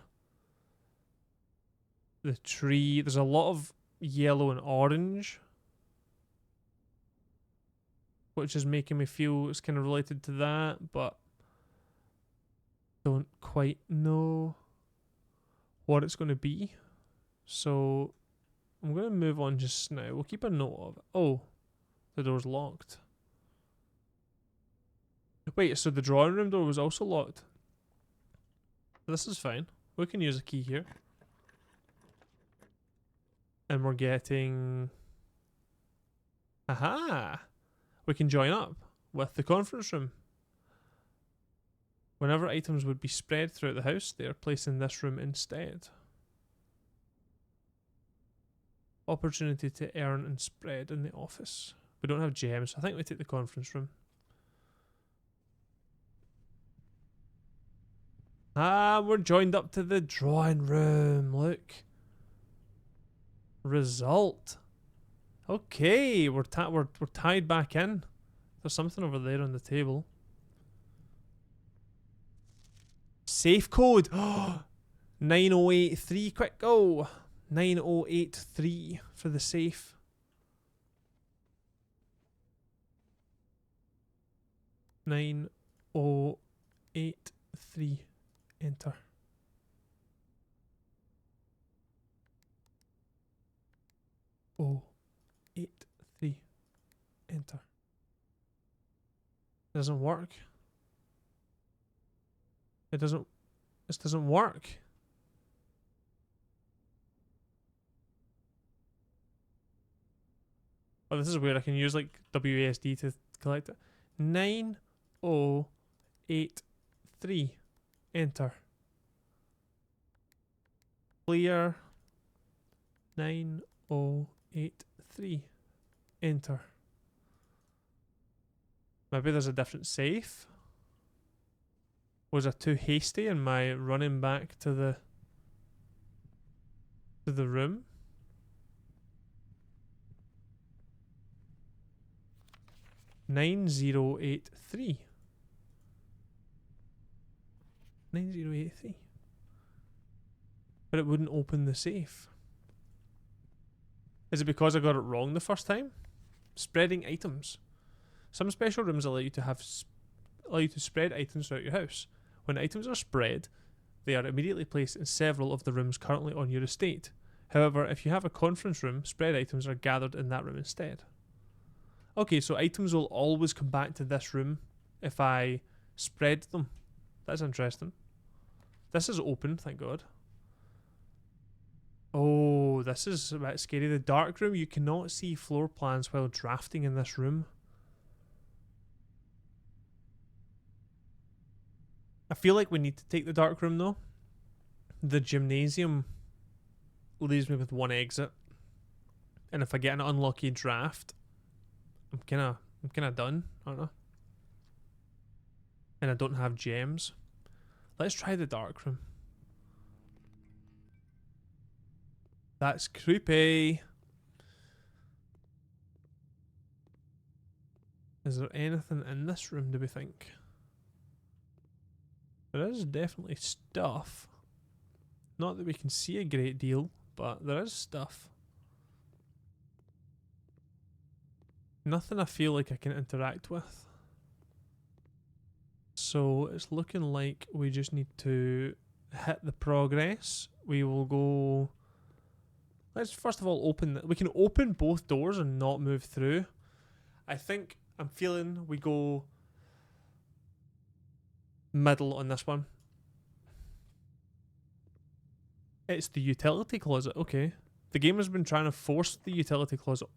the tree. There's a lot of yellow and orange, which is making me feel it's kind of related to that, but don't quite know what it's going to be. So I'm going to move on just now. We'll keep a note of it. Oh, the door's locked. Wait, so the drawing room door was also locked? This is fine. We can use a key here. And we're getting... Aha! We can join up with the conference room. Whenever items would be spread throughout the house, they are placed in this room instead. Opportunity to earn and spread in the office. We don't have gems, so I think we take the conference room. Ah, we're joined up to the drawing room. Look. Result. Okay, we're tied back in. There's something over there on the table. Safe code. 9083. Quick go. 9083 for the safe. Nine 083. Enter. Oh, 83. Enter. Doesn't work. It doesn't. This doesn't work. Oh, this is weird. I can use like WASD to collect it. 9083. Enter. Clear. 9083. Enter. Maybe there's a different safe. Was I too hasty in my running back to the room? Nine 9083. But it wouldn't open the safe. Is it because I got it wrong the first time? Spreading items. Some special rooms allow you to spread items throughout your house. When items are spread, they are immediately placed in several of the rooms currently on your estate. However, if you have a conference room, spread items are gathered in that room instead. Okay, so items will always come back to this room if I spread them. That's interesting. This is open, thank God. Oh, this is a bit scary. The dark room, you cannot see floor plans while drafting in this room. I feel like we need to take the dark room though. The gymnasium leaves me with one exit. And if I get an unlucky draft, I'm kinda done, aren't I? And I don't have gems. Let's try the dark room. That's creepy. Is there anything in this room, do we think? There is definitely stuff. Not that we can see a great deal, but there is stuff. Nothing I feel like I can interact with. So it's looking like we just need to hit the progress. We will go... Let's first of all open... We can open both doors and not move through. I think I'm feeling we go middle on this one. It's the utility closet, okay. The game has been trying to force the utility closet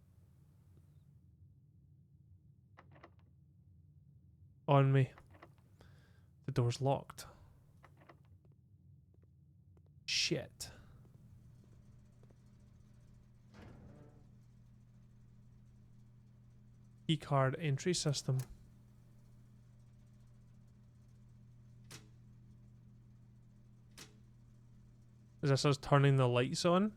on me. The door's locked. Shit. Keycard entry system. Is this us turning the lights on?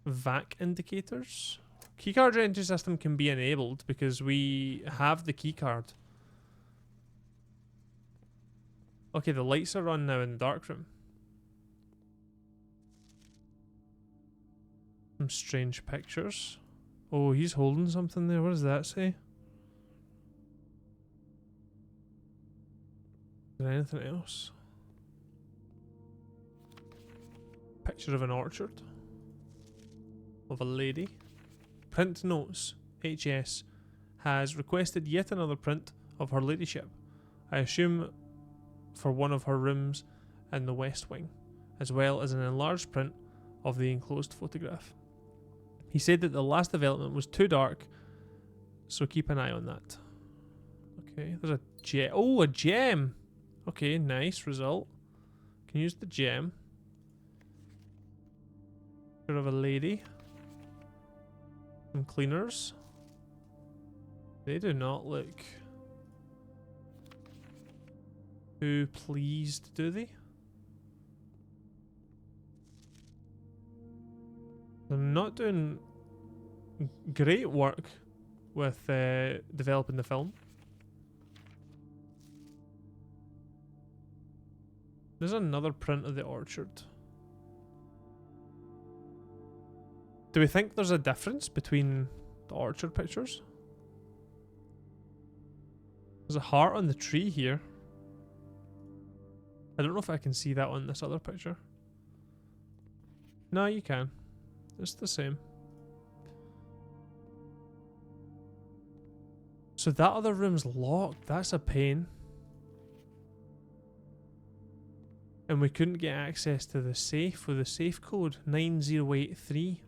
VAC indicators? Keycard entry system can be enabled because we have the keycard. Okay, the lights are on now in the dark room. Some strange pictures. Oh, he's holding something there. What does that say? Is there anything else? Picture of an orchard. Of a lady. Print notes. HS has requested yet another print of her ladyship. I assume for one of her rooms in the west wing, as well as an enlarged print of the enclosed photograph. He said that the last development was too dark, so keep an eye on that. Okay, there's a gem. Oh, a gem! Okay, nice result. Can use the gem. Picture of a lady. Some cleaners. They do not look too pleased, do they? They're not doing great work with developing the film. There's another print of the orchard. Do we think there's a difference between the orchard pictures? There's a heart on the tree here. I don't know if I can see that on this other picture. No, you can. It's the same. So that other room's locked. That's a pain. And we couldn't get access to the safe with the safe code 9083.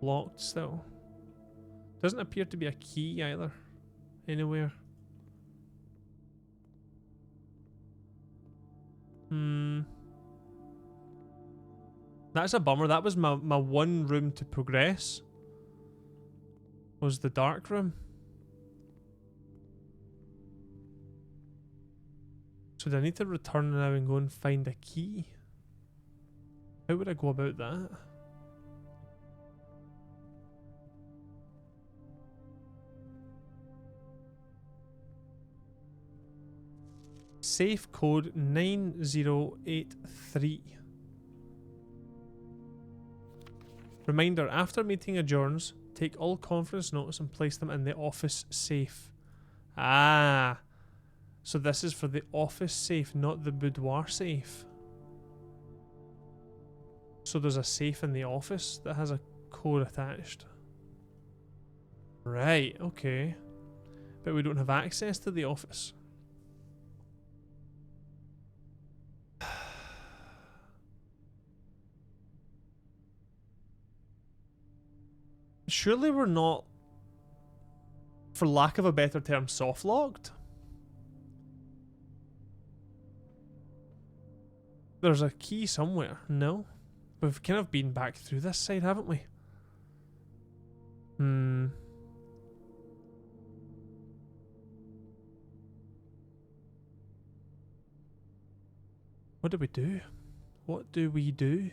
Locked still. Doesn't appear to be a key either. Anywhere. That's a bummer. That was my one room to progress. Was the dark room. So do I need to return now and go and find a key? How would I go about that? Safe code 9083. Reminder, after meeting adjourns, take all conference notes and place them in the office safe. Ah. So this is for the office safe, not the boudoir safe. So there's a safe in the office that has a code attached. Right, okay. But we don't have access to the office. Surely we're not, for lack of a better term, soft-locked? There's a key somewhere. No? We've kind of been back through this side, haven't we? What do we do? What do we do?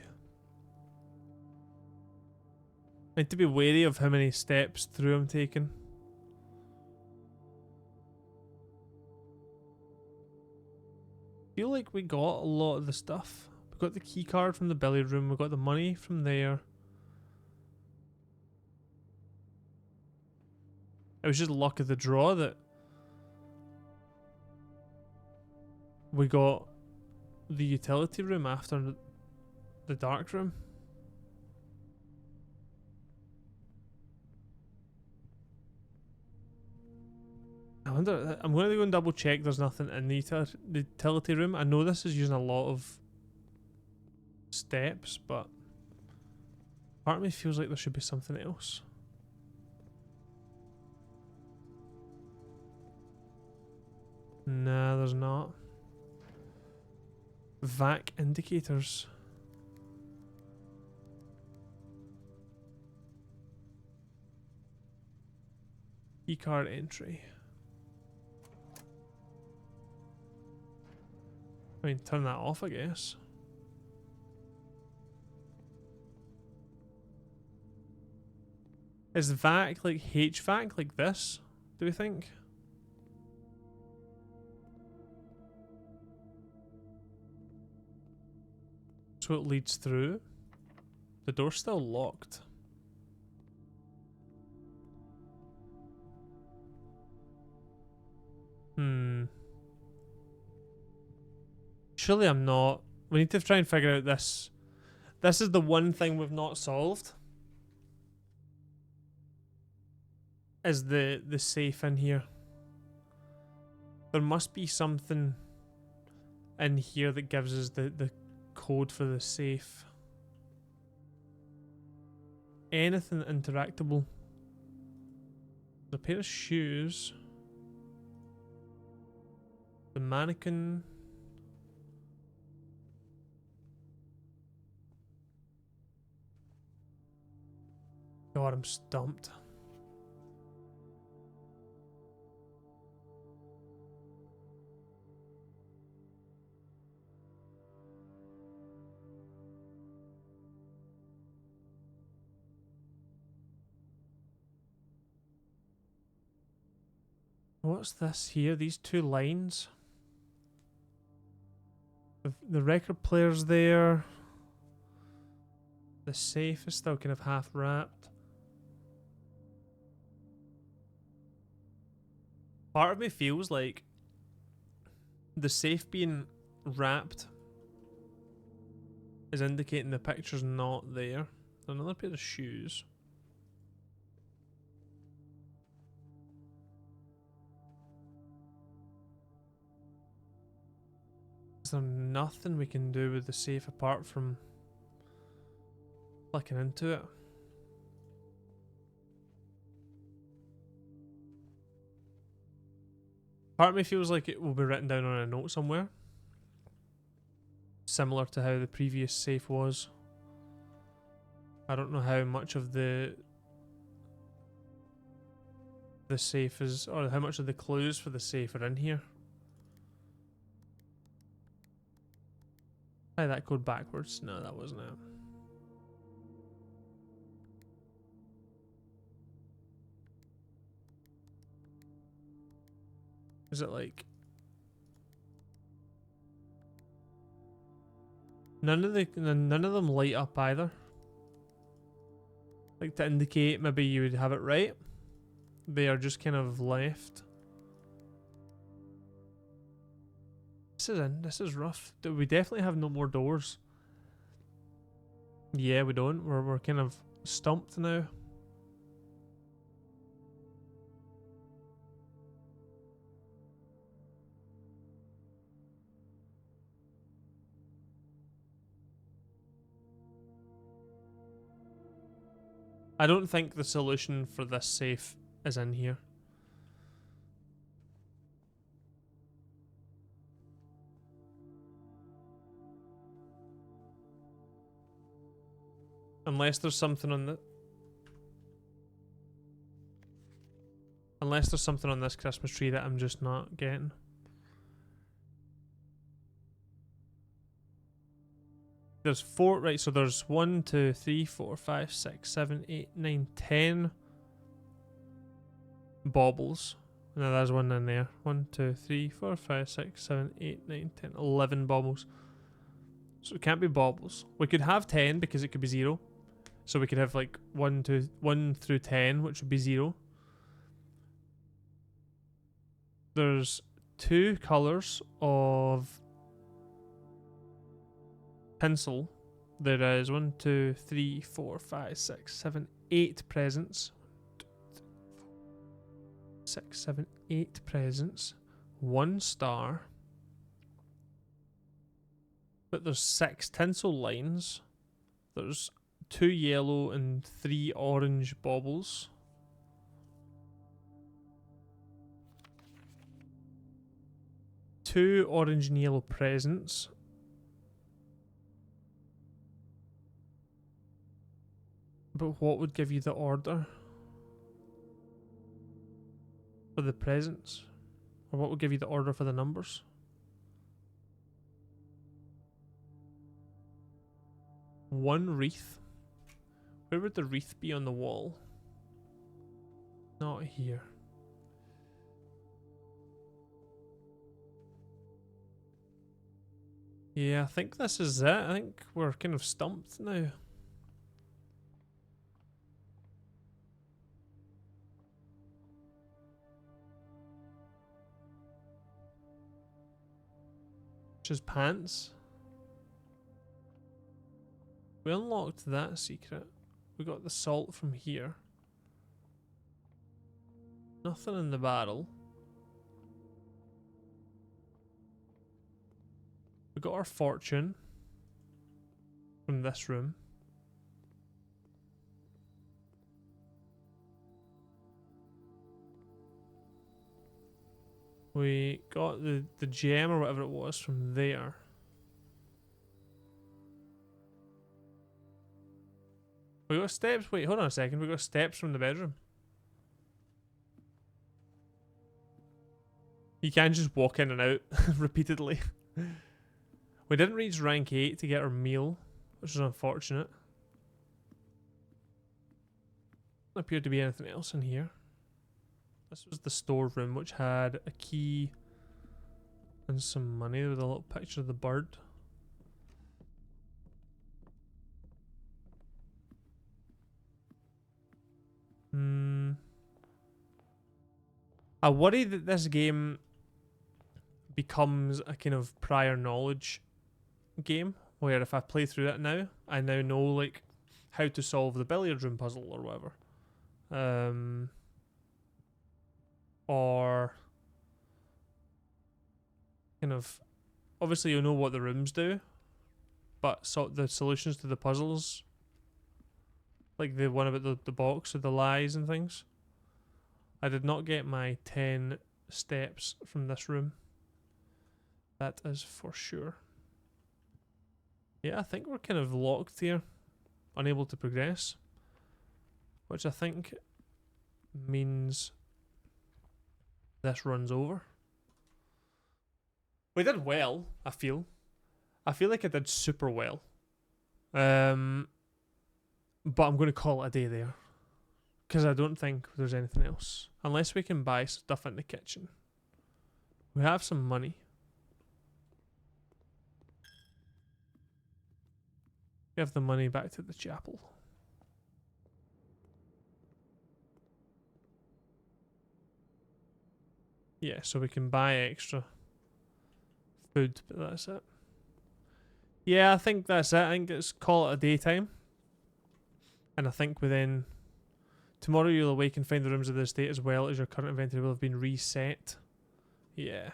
I need to be wary of how many steps through I'm taking. Feel like we got a lot of the stuff. We got the key card from the billy room, we got the money from there. It was just luck of the draw that we got the utility room after the dark room. I wonder, I'm going to go and double check there's nothing in the utility room. I know this is using a lot of steps, but part of me feels like there should be something else. Nah, there's not. VAC indicators. E-card entry. I mean, turn that off, I guess. Is VAC like HVAC like this, do we think? So it leads through. The door's still locked. Surely I'm not. We need to try and figure out this. This is the one thing we've not solved. Is the safe in here. There must be something in here that gives us the code for the safe. Anything interactable. A pair of shoes. The mannequin. God, I'm stumped. What's this here? These two lines. The record player's there. The safe is still kind of half wrapped. Part of me feels like the safe being wrapped is indicating the picture's not there. Another pair of shoes. Is there nothing we can do with the safe apart from clicking into it? Part of me feels like it will be written down on a note somewhere. Similar to how the previous safe was. I don't know how much of the safe is, or how much of the clues for the safe are in here. Try that code backwards. No, that wasn't it. Is it like none of them light up either? Like to indicate maybe you would have it right. They are just kind of left. This is rough. Do we definitely have no more doors? Yeah, we don't. We're kind of stumped now. I don't think the solution for this safe is in here. Unless there's something on the... Unless there's something on this Christmas tree that I'm just not getting. There's 4, right, so there's 1, 2, 3, 4, 5, 6, 7, 8, 9, 10 baubles. Now there's one in there. 1, 2, 3, 4, 5, 6, 7, 8, 9, 10, 11 baubles. So it can't be baubles. We could have 10 because it could be 0. So we could have like 1 through 10, which would be 0. There's 2 colours of tinsel. There is 1, 2, 3, 4, 5, 6, 7, 8 presents. 6, 7, 8 presents. 1 star. But there's 6 tinsel lines. There's 2 yellow and 3 orange baubles. Two orange and yellow presents. But what would give you the order for the presents? Or what would give you the order for the numbers? One wreath. Where would the wreath be on the wall? Not here. Yeah, I think this is it. I think we're kind of stumped now. Just pants. We unlocked that secret. We got the salt from here. Nothing in the barrel. We got our fortune from this room. We got the gem or whatever it was from there. We got steps. Wait, hold on a second. We got steps from the bedroom. You can't just walk in and out repeatedly. We didn't reach rank 8 to get our meal, which is unfortunate. Doesn't appear to be anything else in here. This was the storeroom, which had a key and some money with a little picture of the bird. I worry that this game becomes a kind of prior knowledge game, where if I play through it now, I now know like how to solve the billiard room puzzle or whatever. Or kind of, obviously you know what the rooms do, but so the solutions to the puzzles, like the one about the box with the lies and things. I did not get my 10 steps from this room. That is for sure. Yeah, I think we're kind of locked here, unable to progress, which I think means this runs over. We did well, I feel. I feel like I did super well. But I'm going to call it a day there, because I don't think there's anything else. Unless we can buy stuff in the kitchen. We have some money. We have the money back to the chapel. Yeah, so we can buy extra food, but that's it. Yeah, I think that's it. I think it's call it a daytime. And I think we then... Tomorrow you'll awake and find the rooms of the estate as well as your current inventory will have been reset. Yeah.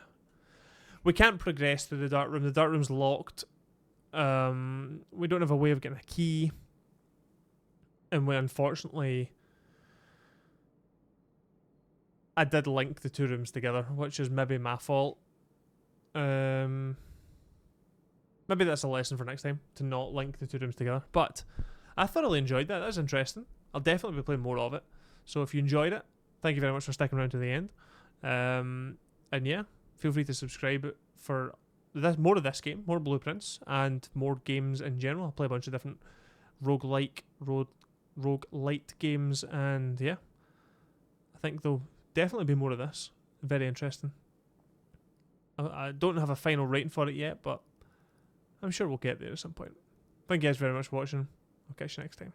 We can't progress through the dark room. The dark room's locked. We don't have a way of getting a key. And we unfortunately... I did link the two rooms together, which is maybe my fault. Maybe that's a lesson for next time, to not link the two rooms together. But I thoroughly enjoyed that. That was interesting. I'll definitely be playing more of it. So if you enjoyed it, thank you very much for sticking around to the end. And yeah, feel free to subscribe for more of this game, more blueprints, and more games in general. I'll play a bunch of different roguelike, roguelite games, and yeah, I think there'll definitely be more of this. Very interesting. I don't have a final rating for it yet, but I'm sure we'll get there at some point. Thank you guys very much for watching. I'll catch you next time.